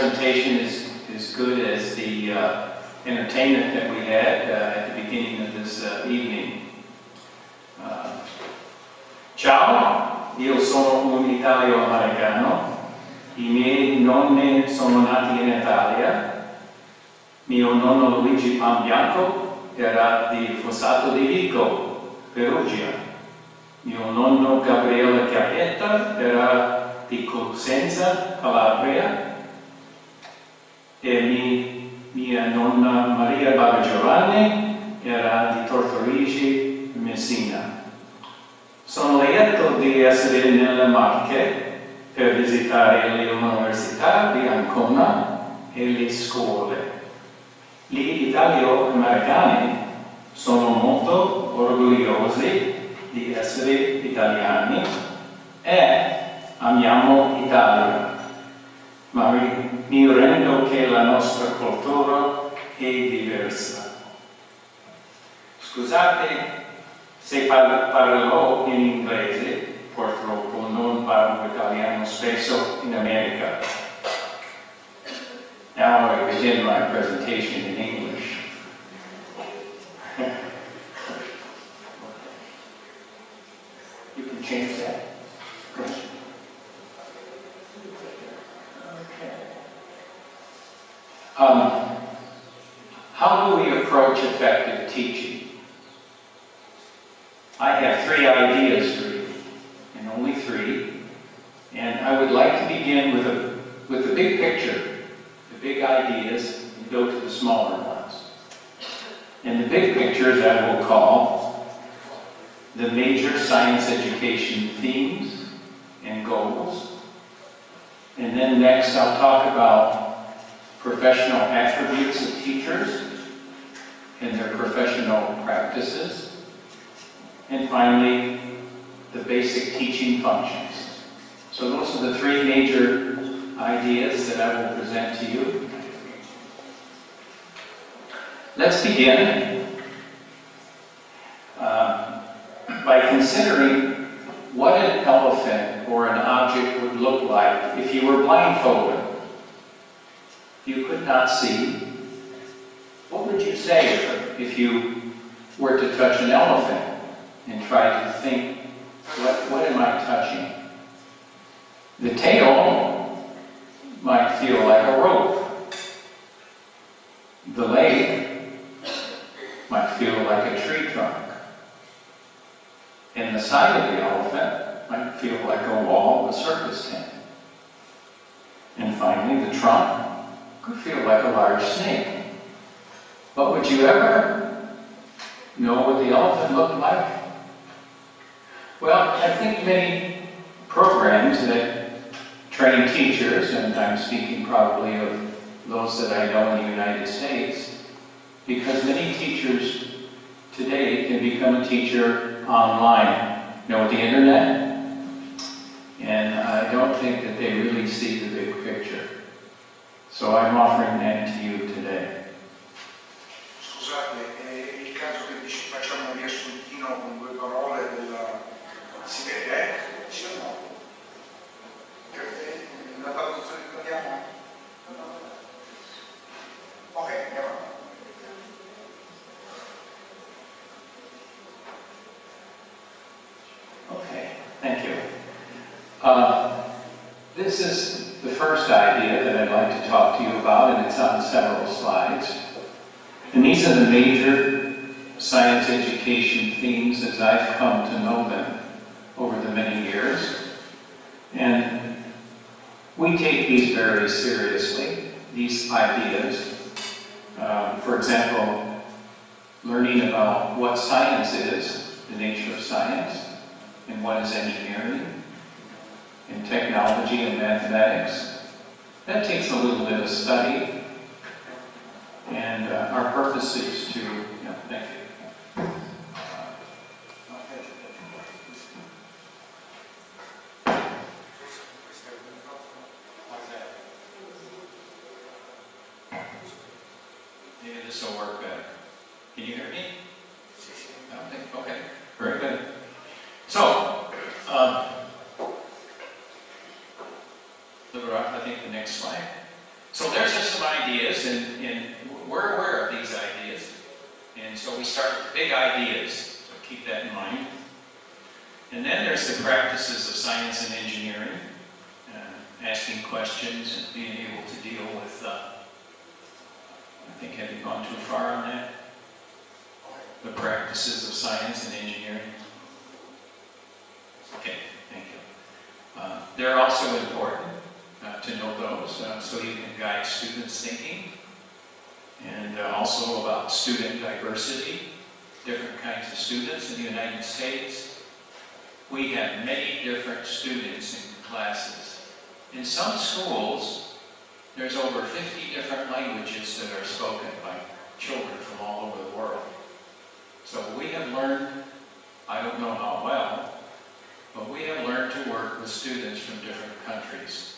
presentation is as good as the entertainment that we had at the beginning of this evening. Ciao, io sono un italo-americano. I miei nonni sono nati in Italia. Mio nonno Luigi Panbianco era di Fossato di Vico, Perugia. Mio nonno Gabriele Chiappetta era di Cosenza, Calabria. E mia nonna Maria Bargiovanni era di Tortorici, Messina. Sono lieto di essere nelle Marche per visitare l'Università di Ancona e le scuole. Gli italo-americani sono molto orgogliosi di essere italiani e amiamo l'Italia, ma mi rendo che la nostra cultura è diversa. Scusate se parlerò in inglese, purtroppo non parlo italiano spesso in America. Now I begin my presentation in English. You can change that. Good. Okay. How do we approach effective teaching? I have 3 ideas for you, and only 3. And I would like to begin with the big picture, the big ideas, and go to the smaller ones. And the big pictures I will call the major science education themes and goals. And then next I'll talk about professional attributes of teachers and their professional practices. And finally, the basic teaching functions. So those are the 3 major ideas that I will present to you. Let's begin by considering what an elephant or an object would look like if you were blindfolded. If you could not see, what would you say if you were to touch an elephant and try to think, what am I touching? The tail might feel like a rope. The leg might feel like a tree trunk. And the side of the elephant might feel like a wall of a circus tent. And finally, the trunk could feel like a large snake. But would you ever know what the elephant looked like? Well, I think many programs that train teachers, and I'm speaking probably of those that I know in the United States, because many teachers today can become a teacher online, with the internet, and I don't think that they really see the big picture. So I'm offering that to you today. Scusate, è il caso che facciamo un riassuntino con 2 parole della... Si vede? Sì o no? La traduzione italiana? Ok, andiamo. Okay, thank you. This is the first idea that I'd like to talk to you about, and it's on several slides. And these are the major science education themes as I've come to know them over the many years. And we take these very seriously, these ideas. For example, learning about what science is, the nature of science, and what is engineering, and technology and mathematics. That takes a little bit of study, and our purpose is to, thank you. Maybe this will work better. Can you hear me? Okay, very good. So, I think the next slide. So there's just some ideas, and we're aware of these ideas. And so we start with big ideas, so keep that in mind. And then there's the practices of science and engineering, asking questions and being able to deal with, I think, have you gone too far on that? The practices of science and engineering. Okay, thank you. They're also important to know those, so you can guide students' thinking. And also about student diversity, different kinds of students in the United States. We have many different students in classes. In some schools, there's over 50 different languages that are spoken by children from all over the world. So we have learned, I don't know how well, but we have learned to work with students from different countries.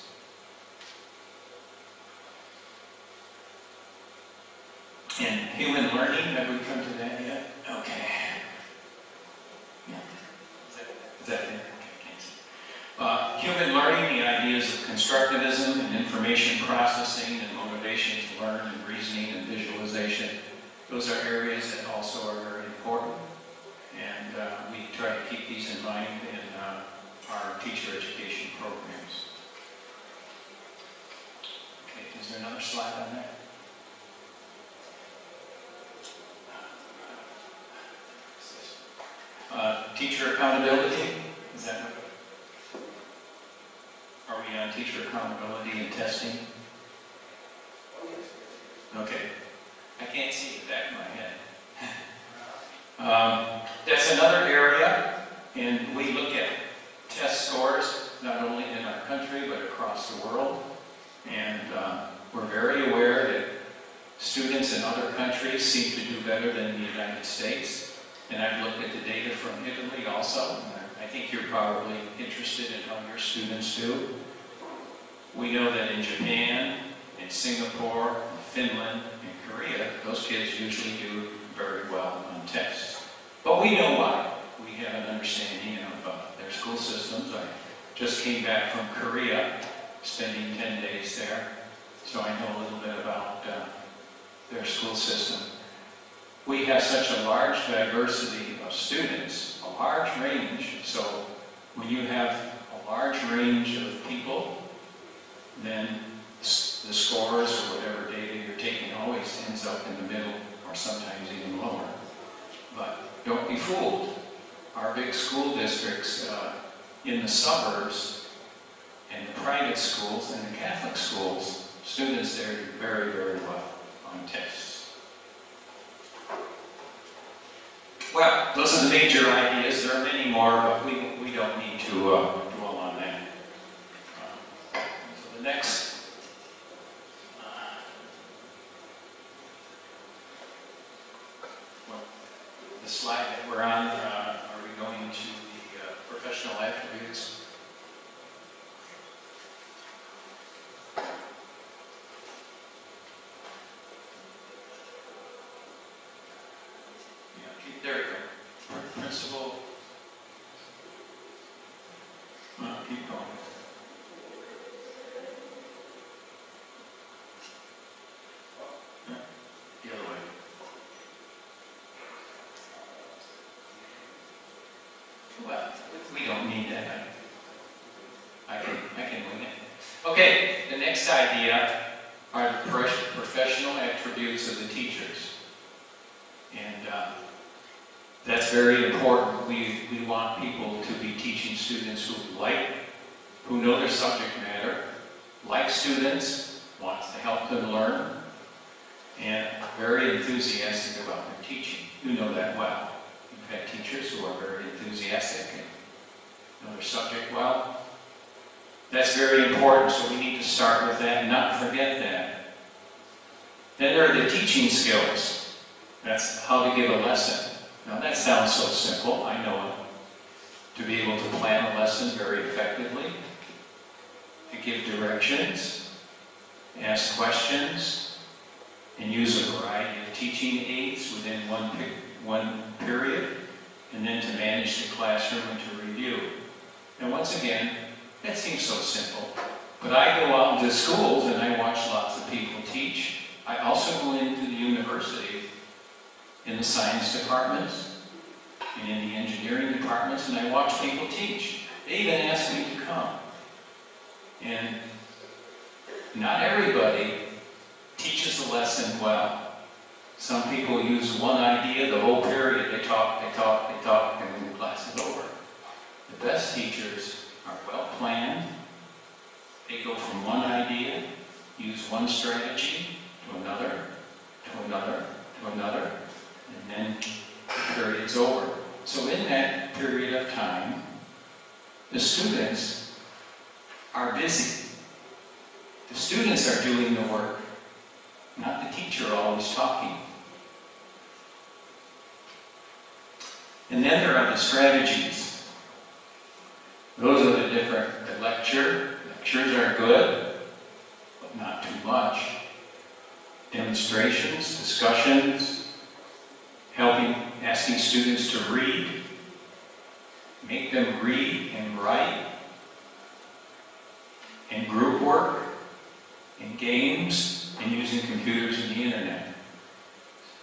And human learning, have we come to that yet? Okay. Yeah. Is that it? Okay, human learning, the ideas of constructivism and information processing and motivation to learn and reasoning and visualization, those are areas that also are very important. And we try to keep these in mind in our teacher education programs. Okay, is there another slide on that? Teacher accountability, is that what? Are we on teacher accountability and testing? Okay. I can't see the back of my head. That's another area, and we look at test scores, not only in our country, but across the world. And we're very aware that students in other countries seem to do better than the United States. And I've looked at the data from Italy also. I think you're probably interested in how your students do. We know that in Japan, in Singapore, in Finland, in Korea, those kids usually do very well on tests. But we know why. We have an understanding of their school systems. I just came back from Korea, spending 10 days there, so I know a little bit about their school system. We have such a large diversity of students, a large range, so when you have a large range of people, then the scores or whatever data you're taking always ends up in the middle or sometimes even lower. But don't be fooled. Our big school districts in the suburbs and the private schools and the Catholic schools, students there do very, very well on tests. Well, those are the major ideas. There are many more, but we don't need to dwell on that. So the next, well, the slide that we're on, are we going to the professional attributes? There we go. Principal. Keep going. The other way. Well, we don't need that. I can wing it. Okay, the next idea are the professional attributes of the teachers. And that's very important. We want people to be teaching students who know their subject matter, like students, wants to help them learn, and very enthusiastic about their teaching. You know that well. You've had teachers who are very enthusiastic and know their subject well. That's very important, so we need to start with that and not forget that. Then there are the teaching skills. That's how to give a lesson. Now that sounds so simple, I know it. To be able to plan a lesson very effectively, to give directions, ask questions, and use a variety of teaching aids within one period, and then to manage the classroom and to review. And once again, that seems so simple, but I go out into schools and I watch lots of people university in the science departments and in the engineering departments, and I watch people teach. They even ask me to come. And not everybody teaches a lesson well. Some people use one idea the whole period. They talk, and then the class is over. The best teachers are well planned. They go from one idea, use one strategy to another, to another, to another, and then the period's over. So in that period of time, the students are busy. The students are doing the work, not the teacher always talking. And then there are the strategies. Those are the different, the lectures are good, but not too much. Demonstrations, discussions, asking students to read, make them read and write, and group work, and games, and using computers and the internet.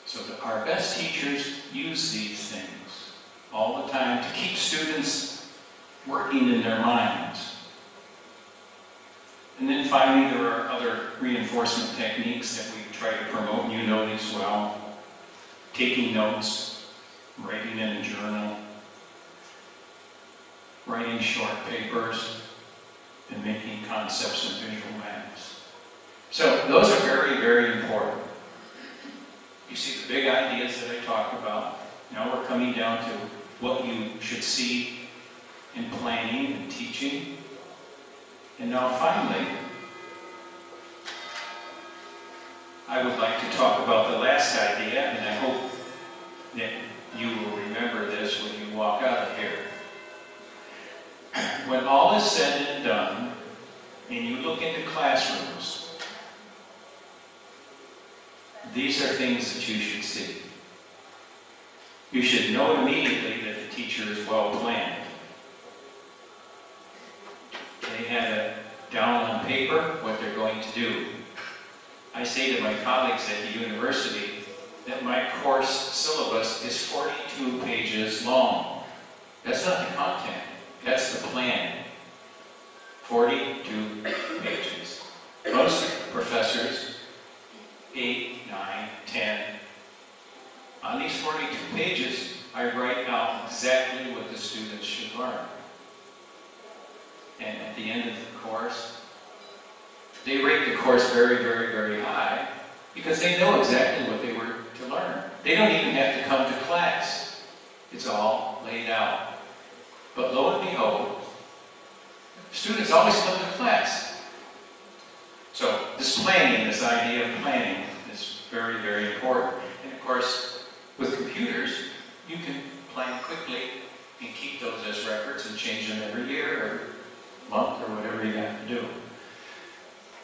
So our best teachers use these things all the time to keep students working in their minds. And then finally, there are other reinforcement techniques that we try to promote, and you know these well. Taking notes, writing in a journal, writing short papers, and making concepts and visual maps. So those are very, very important. You see the big ideas that I talked about. Now we're coming down to what you should see in planning and teaching. And now finally, I would like to talk about the last idea, and I hope that you will remember this when you walk out of here. When all is said and done, and you look into classrooms, these are things that you should see. You should know immediately that the teacher is well planned. They have it down on paper what they're going to do. I say to my colleagues at the university that my course syllabus is 42 pages long. That's not the content, that's the plan. 42 pages. Most professors, 8, 9, 10. On these 42 pages, I write out exactly what the students should learn. And at the end of the course, they rate the course very, very, very high because they know exactly what they were to learn. They don't even have to come to class. It's all laid out. But lo and behold, students always come to class. So this planning, this idea of planning is very, very important. And of course, with computers, you can plan quickly and keep those as records and change them every year or month or whatever you have to do.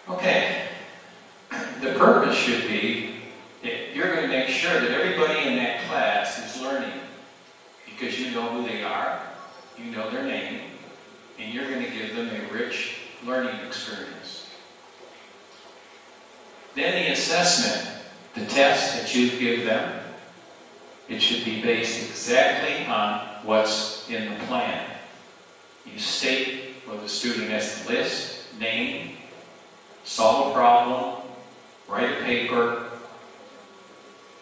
Okay, the purpose should be that you're going to make sure that everybody in that class is learning because you know who they are, you know their name, and you're going to give them a rich learning experience. Then the assessment, the test that you give them, it should be based exactly on what's in the plan. You state what the student has to list, name, solve a problem, write a paper.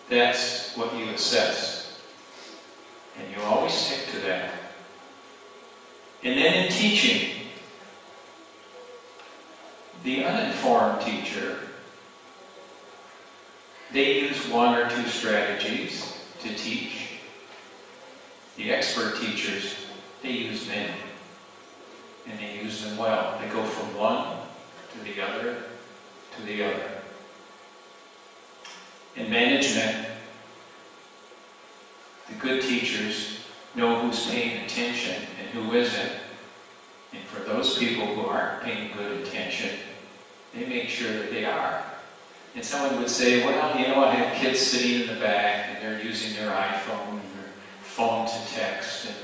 That's what you assess. And you always stick to that. And then in teaching, the uninformed teacher, they use one or two strategies to teach. The expert teachers, they use many. And they use them well. They go from one to the other, to the other. In management, the good teachers know who's paying attention and who isn't. And for those people who aren't paying good attention, they make sure that they are. And someone would say, well, you know, I have kids sitting in the back and they're using their iPhone and their phone to text. And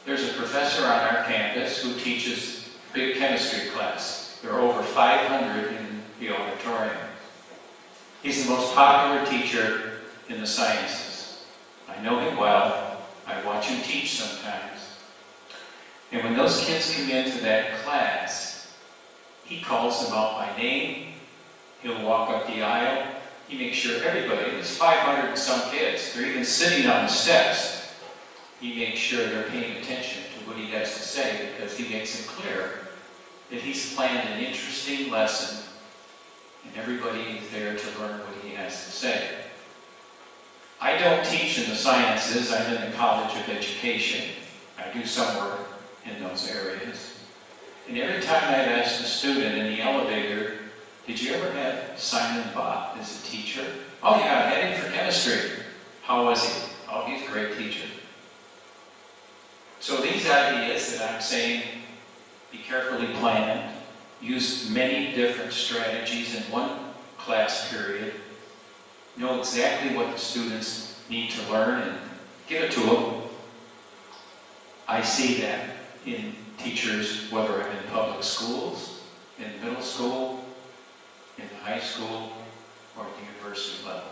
there's a professor on our campus who teaches big chemistry class. There are over 500 in the auditorium. He's the most popular teacher in the sciences. I know him well. I watch him teach sometimes. And when those kids come into that class, he calls them out by name. He'll walk up the aisle. He makes sure everybody, there's 500 and some kids, they're even sitting on the steps. He makes sure they're paying attention to what he has to say, because he makes it clear that he's planned an interesting lesson and everybody is there to learn what he has to say. I don't teach in the sciences. I'm in the College of Education. I do some work in those areas. And every time I've asked a student in the elevator, did you ever have Simon Bott as a teacher? Oh yeah, I had him for chemistry. How was he? Oh, he's a great teacher. So these ideas that I'm saying, be carefully planned, use many different strategies in one class period, know exactly what the students need to learn and give it to them. I see that in teachers, whether I'm in public schools, in middle school, in the high school, or at the university level.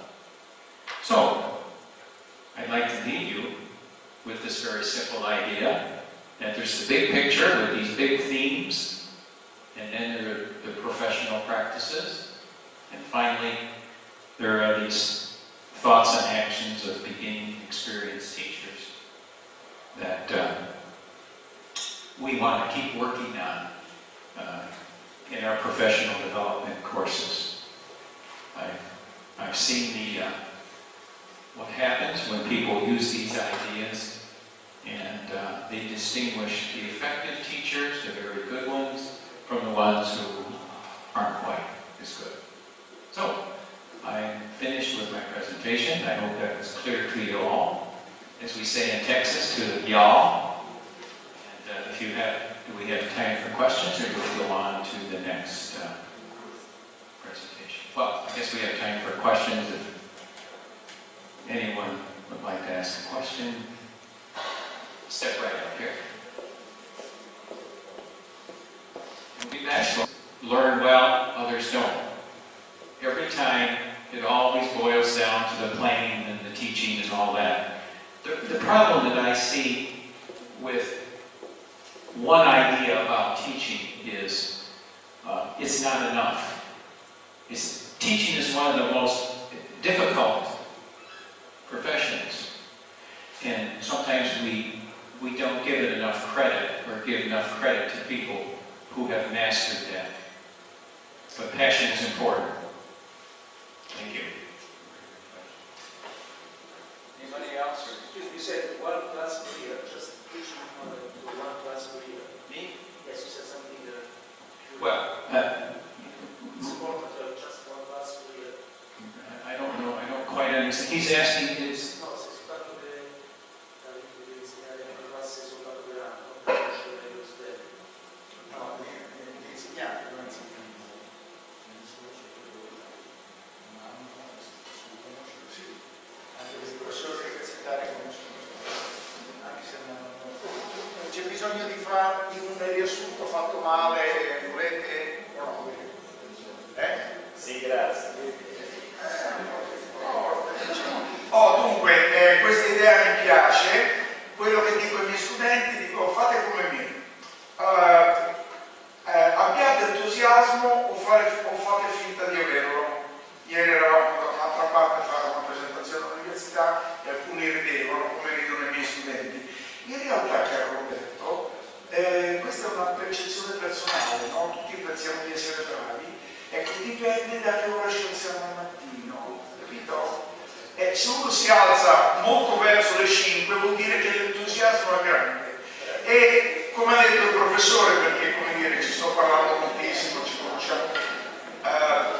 So, I'd like to leave you with this very simple idea that there's the big picture with these big themes, and then there are the professional practices, and finally there are these thoughts and actions of beginning experienced teachers that we want to keep working on in our professional development courses. I've seen what happens when people use these ideas, and they distinguish the effective teachers, the very good ones, from the ones who aren't quite as good. So, I'm finished with my presentation. I hope that was clear to you all. As we say in Texas, to y'all. And if you have, do we have time for questions, or do we go on to the next presentation? Well, I guess we have time for questions. If anyone would like to ask a question, step right up here. We'll be back. Learn well, others don't. Every time, it always boils down to the planning and the teaching and all that. The problem that I see with one idea about teaching is it's not enough. Teaching is one of the most difficult professions, and sometimes we don't give it enough credit, or give enough credit to people who have mastered that. But passion is important. Thank you. Anybody else? You said 1 class per year, just teaching to 1 class per year. Me? Yes, you said something that. Well, it's important to have just 1 class per year. I don't know. I don't quite understand. He's asking is. No, se si parla di insegnare una classe soltanto per anno, per conoscere lo studente. No, gli insegnanti non insegnano. Anche se il professore universitario conoscono, anche se non c'è bisogno di fare un riassunto fatto male, volete o no? Sì, grazie. Dunque, questa idea mi piace. Quello che dico ai miei studenti, dico fate come me. Abbiate entusiasmo o fate finta di averlo. Ieri eravamo da un'altra parte a fare una presentazione all'università e alcuni ridevano, come ridono i miei studenti. In realtà, caro Roberto, questa è una percezione personale, no? Tutti pensiamo di essere bravi, ecco, dipende da che ora ci alziamo al mattino, capito? Se uno si alza molto verso le 5 vuol dire che l'entusiasmo è grande. E come ha detto il professore, perché come dire ci sto parlando moltissimo, ci conosciamo,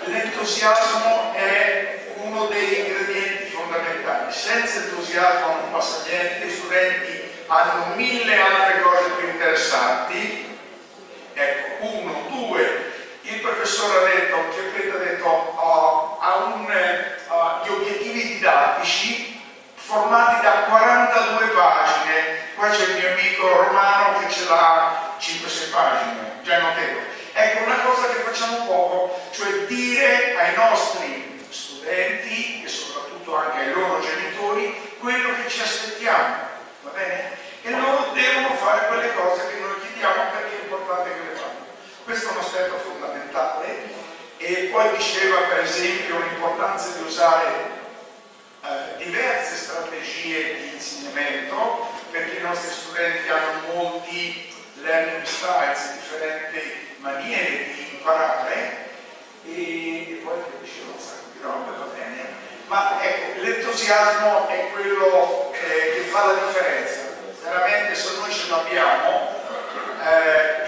l'entusiasmo è uno degli ingredienti fondamentali. Senza entusiasmo non passa niente, gli studenti hanno 1000 altre cose più interessanti. Ecco, 1, 2, il professore ha detto, Chiappetta ha detto, gli obiettivi didattici formati da 42 pagine. Qua c'è il mio amico Romano che ce l'ha 5-6 pagine, già notevole. Ecco, una cosa che facciamo poco, cioè dire ai nostri studenti studenti e soprattutto anche ai loro genitori quello che ci aspettiamo, va bene? E loro devono fare quelle cose che noi chiediamo perché è importante che le fanno. Questo è un aspetto fondamentale. E poi diceva per esempio l'importanza di usare diverse strategie di insegnamento, perché i nostri studenti hanno molti learning styles, differenti maniere di imparare, e poi diceva un sacco di roba, va bene, ma ecco, l'entusiasmo è quello che fa la differenza. Veramente se noi ce l'abbiamo,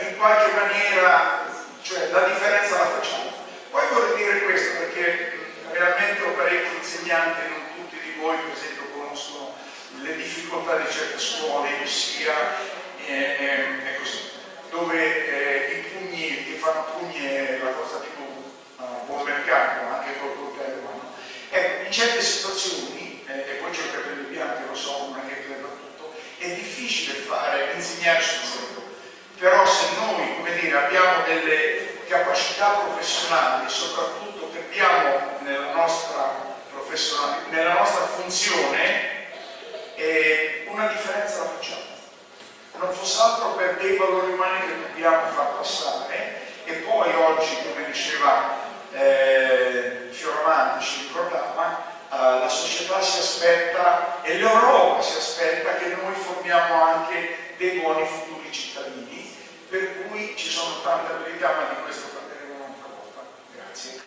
in qualche maniera, cioè la differenza la facciamo. Poi vorrei dire questo perché realmente ho parecchi insegnanti, non tutti di voi per esempio conoscono le difficoltà di certe scuole, ossia è così, dove i pugni, che fanno pugni è la cosa più buon mercato, anche col coltello. No? Ecco, in certe situazioni, e poi c'è il capello bianco, lo so, non è che credo a tutto, è difficile insegnare sul serio. Però se noi, come dire, abbiamo delle capacità professionali, soprattutto che abbiamo nella nostra funzione, una differenza la facciamo. Non fosse altro per dei valori umani che dobbiamo far passare. E poi oggi, come diceva Fioravanti, ci ricordava, la società si aspetta e l'Europa si aspetta che noi formiamo anche dei buoni futuri cittadini, per cui ci sono tante abilità, ma di questo parleremo un'altra volta. Grazie.